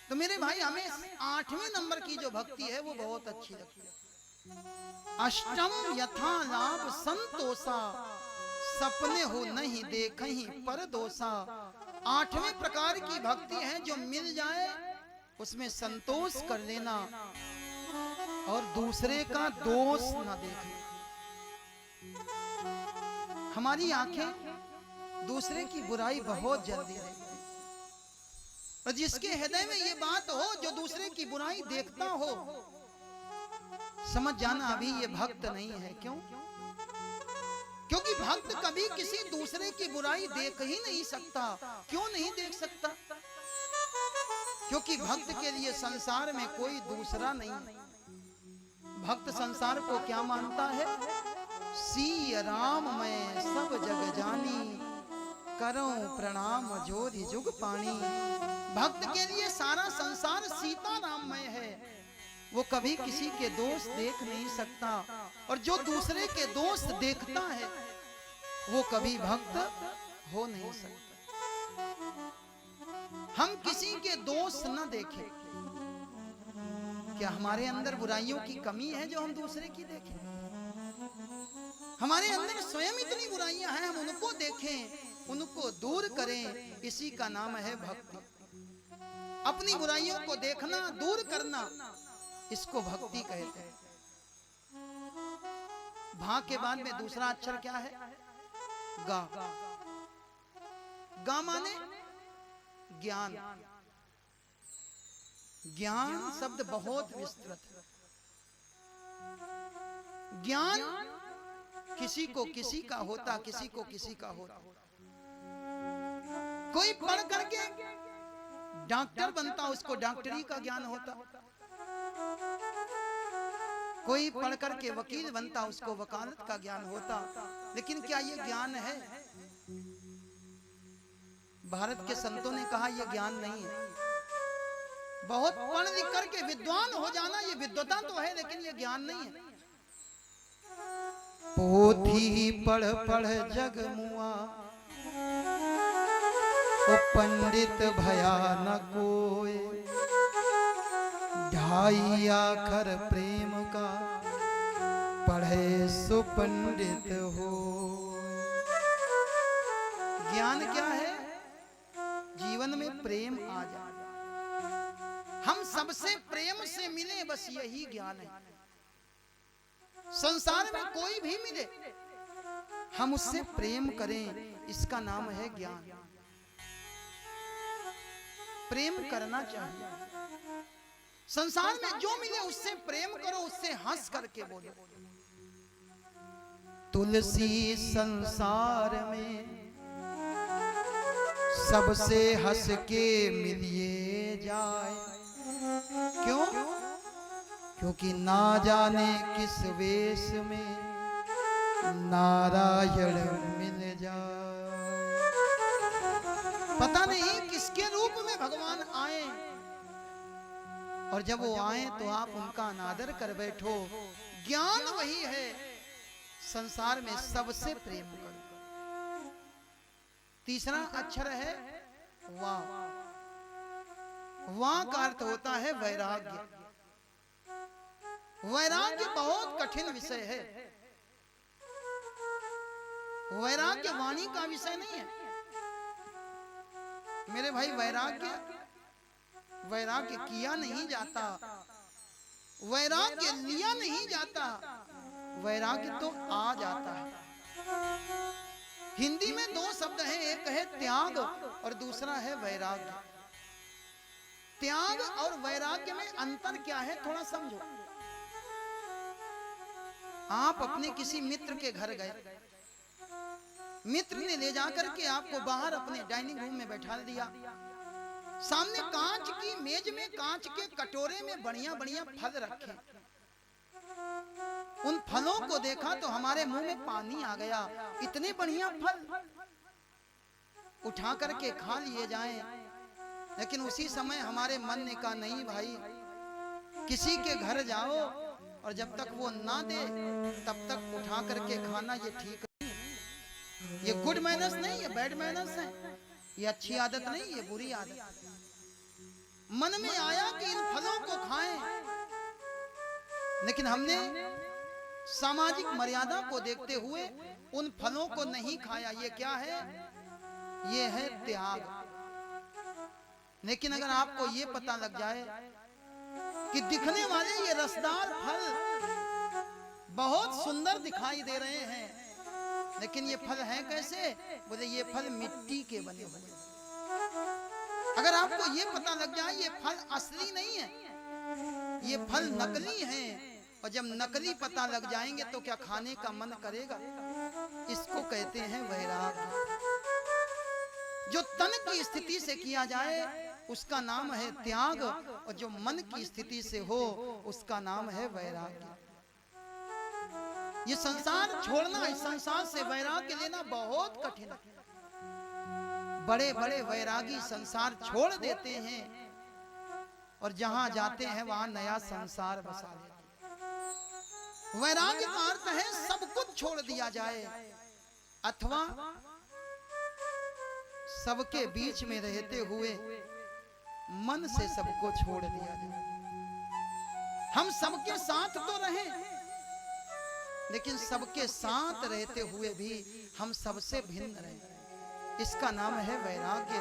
तो मेरे भाई हमें 8वें नंबर की जो भक्ति है वो बहुत अच्छी लगती है। अष्टम यथा लाभ संतोषा, सपने हो नहीं देखहीं पर दोषा। 8वें प्रकार की भक्ति है जो मिल जाए उसमें संतोष कर लेना और दूसरे का दोष ना देखना। हमारी आंखें दूसरे की बुराई बहुत जल्दी देखती हैं, और जिसके हृदय में ये बात हो, जो दूसरे की बुराई देखता हो, समझ जाना अभी ये भक्त नहीं है। क्यों? क्योंकि भक्त कभी किसी दूसरे की बुराई देख ही नहीं सकता। क्यों नहीं देख सकता? क्योंकि भक्त के लिए संसार में कोई दूसरा नहीं। भक्त संसार को क्या मानता है? सी राम मैं सब जग जानी, करो प्रणाम जोधि जुग पानी। भक्त के लिए सारा संसार सीता राममय है। वो कभी किसी के दोष देख नहीं सकता, और जो दूसरे के दोष देखता है वो कभी भक्त हो नहीं सकता। हम किसी के दोष न देखें। क्या हमारे अंदर बुराइयों की कमी है जो हम दूसरे की देखें? हमारे अंदर स्वयं इतनी बुराइयां हैं, हम उनको देखें, उनको दूर करें, इसी का नाम है भक्ति। अपनी बुराइयों को देखना, दूर करना, इसको भक्ति कहते हैं। भा के बाद में दूसरा अक्षर क्या है? गा। गा माने ज्ञान। ज्ञान शब्द बहुत विस्तृत है। ज्ञान किसी को किसी का होता, किसी को किसी का होता। कोई पढ़ करके डॉक्टर बनता, उसको डॉक्टरी का ज्ञान होता। कोई पढ़ करके वकील बनता, उसको वकालत का ज्ञान होता। लेकिन क्या ये ज्ञान है? भारत के संतों ने कहा यह ज्ञान नहीं है। बहुत पढ़ लिख करके विद्वान हो जाना ये विद्वता तो है, लेकिन ये ज्ञान नहीं है। पोथी पढ़ पढ़ जग मुआ, ओ पंडित भया न कोय। ढाई आखर प्रेम का, पढ़े सो पंडित हो। ज्ञान क्या है? जीवन में प्रेम आ जाए, हम सबसे प्रेम से मिले, बस यही ज्ञान है। संसार में कोई भी मिले, हम उससे प्रेम करें, इसका नाम है ज्ञान। प्रेम करना चाहिए। संसार में जो मिले उससे प्रेम करो, उससे हंस करके बोलो। तुलसी संसार में सबसे हंस के मिलिए जाए। क्यों? क्योंकि ना जाने किस वेश में नारायण मिल जाए। पता नहीं किसके रूप में भगवान आए, और जब वो आए तो आप उनका अनादर कर बैठो। ज्ञान वही है, संसार में सबसे प्रेम करो। तीसरा अक्षर है वा। वा का अर्थ होता है वैराग्य। वैराग्य बहुत कठिन विषय है। वैराग्य वाणी का विषय नहीं है मेरे भाई। वैराग्य किया नहीं जाता, वैराग्य लिया नहीं जाता, वैराग्य तो आ जाता है। हिंदी में दो शब्द हैं, एक है त्याग और दूसरा है वैराग्य। त्याग और वैराग्य में अंतर क्या है, थोड़ा समझो। आप अपने किसी मित्र के घर गए, मित्र ने ले जाकर के आपको बाहर अपने डाइनिंग रूम में बैठा दिया। सामने कांच की मेज में कांच के कटोरे में बढ़िया बढ़िया फल रखे। उन फलों को देखा तो हमारे मुंह में पानी आ गया। इतने बढ़िया फल, उठा करके खा लिए जाएं। लेकिन उसी समय हमारे मन ने कहा नहीं भाई, किसी के घर जाओ और जब तक वो ना दे तब तक उठा करके खाना ये ठीक नहीं। ये गुड मैनर्स नहीं, ये बैड मैनर्स है। ये अच्छी आदत नहीं, ये बुरी आदत। मन में आया कि इन फलों को खाएं, लेकिन हमने सामाजिक मर्यादा को देखते हुए उन फलों को नहीं खाया। ये क्या है? ये है त्याग। लेकिन अगर आपको ये पता लग जाए कि दिखने वाले ये रसदार फल बहुत सुंदर दिखाई दे रहे हैं, लेकिन ये फल हैं कैसे? बोले ये फल मिट्टी के बने हुए। अगर आपको ये पता लग जाए ये फल असली नहीं है, ये फल नकली हैं, और जब नकली पता लग जाएंगे तो क्या खाने का मन करेगा? इसको कहते हैं वैराग्य। जो तन की स्थिति से किया जाए उसका नाम है त्याग, और जो मन की स्थिति से हो उसका नाम है वैराग्य। ये संसार छोड़ना, इस संसार से वैराग्य लेना बहुत कठिन है। बड़े बड़े वैरागी संसार छोड़ देते हैं और जहां जाते हैं वहां नया संसार बसा लेते हैं। वैराग्य का अर्थ है सब कुछ छोड़ दिया जाए, अथवा सबके बीच में रहते हुए मन से सबको छोड़ दिया जाए। हम सबके साथ तो रहें, लेकिन सबके साथ रहते हुए भी हम सबसे भिन्न रहें। इसका नाम है वैराग्य।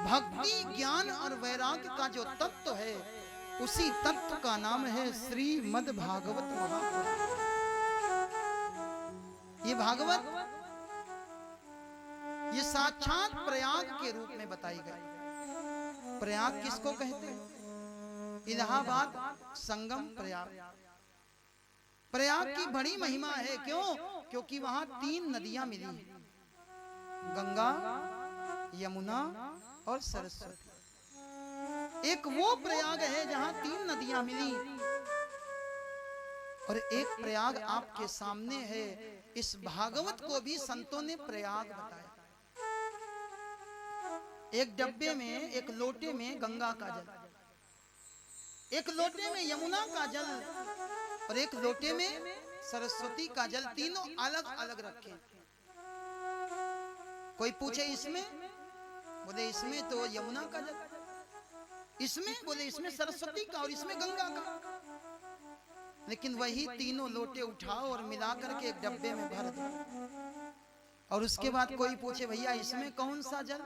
भक्ति, ज्ञान और वैराग्य का जो तत्व है, उसी तत्व का नाम है श्रीमद् भागवत महापुराण। ये भागवत ये साक्षात प्रयाग के रूप में बताई गई। प्रयाग किसको कहते हैं? इलाहाबाद संगम प्रयाग। प्रयाग की बड़ी महिमा है। क्यों? क्योंकि वहां 3 नदियां मिली हैं, गंगा, यमुना और सरस्वती। एक वो प्रयाग है जहां 3 नदियां मिली, और एक प्रयाग आपके सामने है। इस भागवत को भी संतों ने प्रयाग बताया। एक डब्बे में, एक लोटे में गंगा का जल, एक लोटे में यमुना का जल, और एक लोटे में सरस्वती का जल। तीनों अलग अलग रखे। कोई पूछे इसमें? बोले इसमें तो यमुना का जल, इसमें बोले इसमें सरस्वती का, और इसमें गंगा का। लेकिन वही तीनों लोटे उठाओ और मिला करके एक डब्बे में भर दो, और उसके बाद कोई पूछे भैया इसमें कौन सा जल?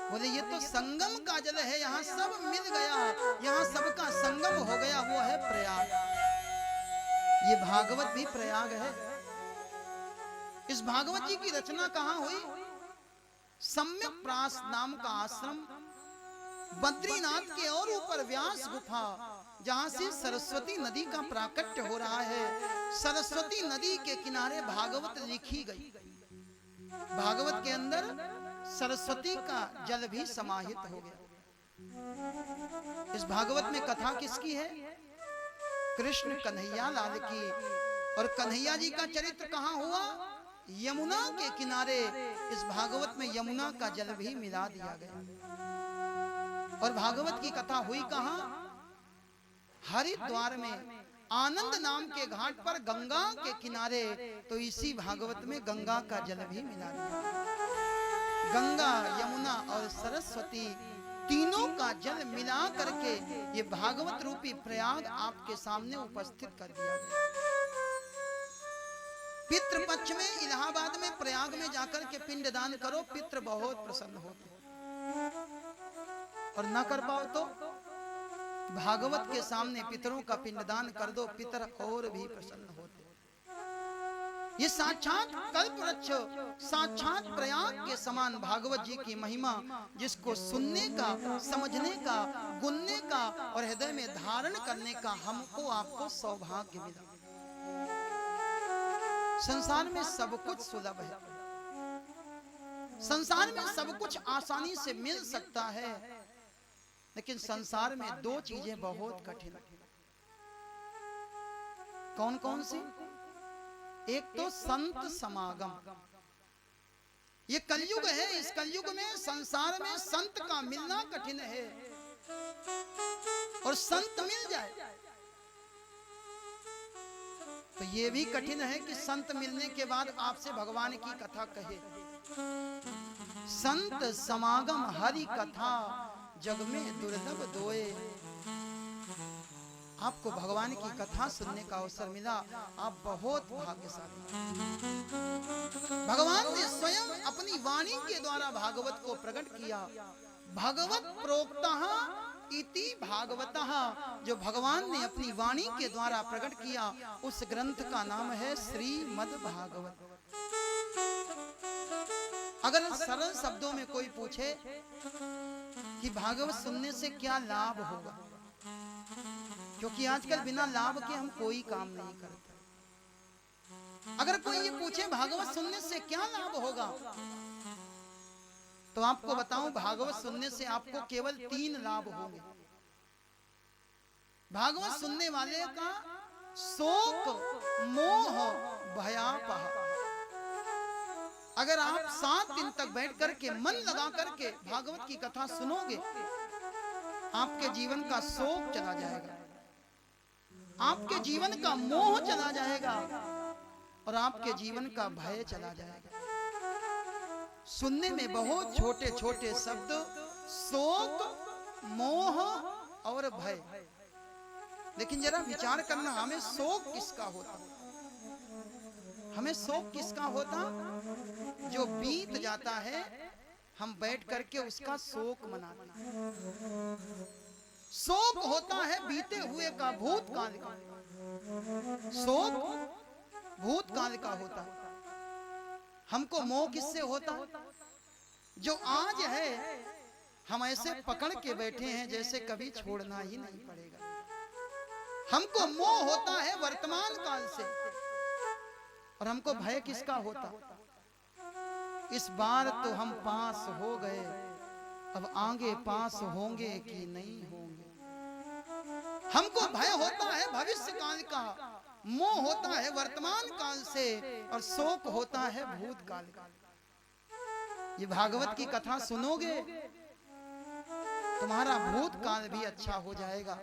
बोले ये तो संगम का जल है, यहाँ सब मिल गया, यहाँ सबका संगम हो गया, वो है प्रयाग। ये भागवत भी प्रयाग है। इस भागवत जी की रचना कहाँ हुई? सम्यक प्रास नाम का आश्रम, बद्रीनाथ के और ऊपर व्यास गुफा, जहां से सरस्वती नदी का प्राकट्य हो रहा है। सरस्वती नदी के किनारे भागवत लिखी गई। भागवत के अंदर सरस्वती का जल भी समाहित हो गया। इस भागवत में कथा किसकी है? कृष्ण कन्हैया लाल की। और कन्हैया जी का चरित्र कहाँ हुआ? यमुना के किनारे। इस भागवत में यमुना का जल भी मिला दिया गया। और भागवत की कथा हुई कहाँ? हरिद्वार में, आनंद नाम के घाट पर, गंगा के किनारे। तो इसी भागवत में गंगा का जल भी मिला दिया। गंगा, यमुना और सरस्वती तीनों का जल मिला करके ये भागवत रूपी प्रयाग आपके सामने उपस्थित कर दिया गया। पितृ पक्ष में इलाहाबाद में प्रयाग में जाकर के पिंडदान करो, पितृ बहुत प्रसन्न होते। और ना कर पाओ तो भागवत के सामने पितरों का पिंडदान कर दो, पितर और भी प्रसन्न होते। ये साक्षात कल्पवृक्ष, साक्षात प्रयाग के समान भागवत जी की महिमा, जिसको सुनने का, समझने का, गुनने का और हृदय में धारण करने का हमको आपको सौभाग्य मिला। संसार में सब कुछ सुलभ है, संसार में सब कुछ आसानी से मिल सकता है, लेकिन संसार में 2 चीजें बहुत कठिन है। कौन कौन सी? एक तो संत समागम। ये कलयुग है। इस कलयुग में संसार में संत का मिलना कठिन है, और संत मिल जाए तो ये भी कठिन है कि संत मिलने के बाद आपसे भगवान की कथा कहे। संत समागम हरि कथा जग में दुर्लभ दोए। आपको भगवान की कथा सुनने का अवसर मिला, आप बहुत भाग्यशाली। भगवान ने स्वयं अपनी वाणी के द्वारा भागवत को प्रकट किया। भगवत प्रोक्तः इति भागवतः, जो भगवान ने अपनी वाणी के द्वारा प्रकट किया, उस ग्रंथ का नाम है श्रीमद् भागवत। अगर सरल शब्दों में कोई पूछे कि भागवत सुनने से क्या लाभ होगा, क्योंकि आजकल बिना लाभ के हम कोई काम नहीं करते। अगर कोई ये पूछे भागवत सुनने से क्या लाभ होगा, तो आपको बताऊं, भागवत सुनने से आपको केवल 3 लाभ होंगे। भागवत सुनने वाले का शोक मोह भयापह। अगर आप 7 दिन तक बैठ करके मन लगा करके भागवत की कथा सुनोगे, आपके जीवन का शोक चला जाएगा, आपके जीवन का मोह चला जाएगा और आपके जीवन का भय चला जाएगा। सुनने में बहुत छोटे छोटे शब्द, शोक मोह और भय, लेकिन जरा विचार करना, हमें शोक किसका होता? हमें शोक किसका होता? जो बीत जाता है, हम बैठ करके उसका शोक मनाते हैं। शोक होता है बीते हुए का, भूतकाल का। शोक भूतकाल का होता है। हमको मोह किससे होता? जो आज है हम ऐसे पकड़ के बैठे हैं जैसे कभी छोड़ना ही नहीं पड़ेगा। हमको मोह होता है वर्तमान काल से, और हमको भय किसका होता? इस बार तो हम पास हो गए, अब आगे पास होंगे कि नहीं होंगे। हमको भय होता है भविष्य काल का, मोह होता है वर्तमान काल से, और शोक होता है भूतकाल का। ये भागवत की कथा सुनोगे, तुम्हारा भूतकाल भी अच्छा हो जाएगा,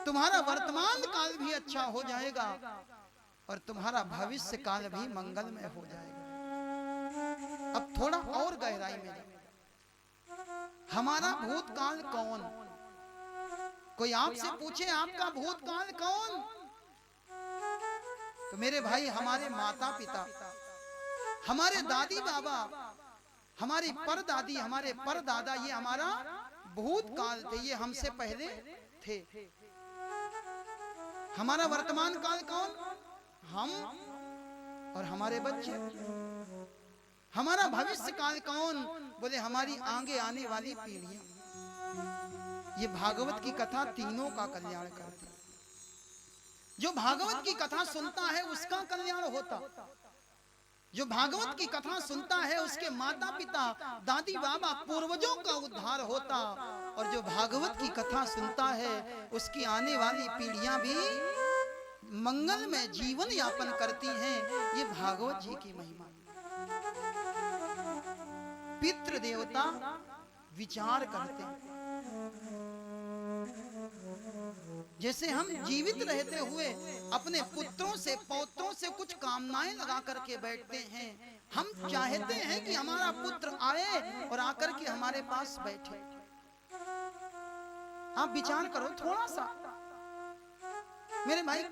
तुम्हारा वर्तमान काल भी अच्छा हो जाएगा, और तुम्हारा भविष्य काल भी मंगलमय हो जाएगा। अब थोड़ा और गहराई में, हमारा भूतकाल कौन? कोई आपसे पूछे आपका भूतकाल कौन, तो मेरे भाई, हमारे माता पिता, हमारे दादी बाबा, हमारी परदादी, हमारे परदादा, ये हमारा भूतकाल थे, ये हमसे पहले थे। हमारा वर्तमान काल कौन? हम और हमारे बच्चे। हमारा भविष्य काल कौन? बोले हमारी आगे आने वाली पीढ़ियां। ये भागवत की कथा तीनों का कल्याण करती है। जो भागवत की कथा सुनता है उसका कल्याण होता। जो भागवत की कथा सुनता है उसके माता पिता, दादी बाबा, पूर्वजों का उद्धार होता, और जो भागवत की कथा सुनता है उसकी आने वाली पीढ़ियां भी मंगलमय जीवन यापन करती हैं। ये भागवत जी की महिमा। पितृ देवता विचार करते हैं। जैसे हम जीवित रहते हुए अपने पुत्रों से, पौत्रों से कुछ कामनाएं लगा करके बैठते हैं, हम चाहते हैं कि हमारा पुत्र आए और आकर के हमारे पास बैठे। आप विचार करो थोड़ा सा मेरे भाई।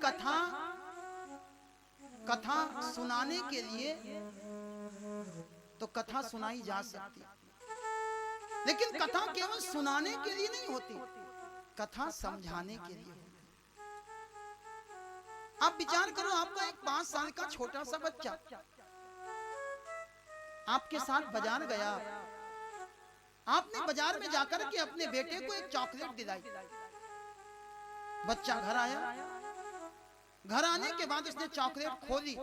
कथा सुनाने के लिए तो कथा सुनाई जा सकती, लेकिन कथा केवल सुनाने के लिए नहीं होती, कथा समझाने के लिए होती। आप विचार करो, आपका एक 5 साल का छोटा सा बच्चा आपके साथ बाजार गया, आपने बाजार में जाकर के अपने बेटे को एक चॉकलेट दिलाई। बच्चा घर आया, घर आने के बाद उसने चॉकलेट खोली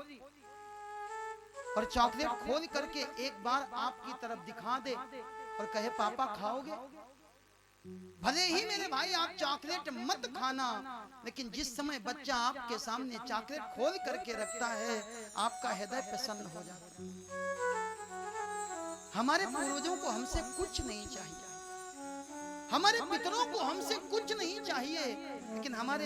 और चॉकलेट खोल करके एक बार आपकी तरफ दिखा दे और कहे पापा खाओगे? भले ही मेरे भाई आप चॉकलेट मत खाना, लेकिन जिस समय बच्चा आपके सामने चॉकलेट खोल करके रखता है आपका हृदय प्रसन्न हो जाता है। हमारे पूर्वजों को हमसे कुछ नहीं चाहिए, हमारे पितरों को हमसे कुछ नहीं चाहिए, लेकिन हमारे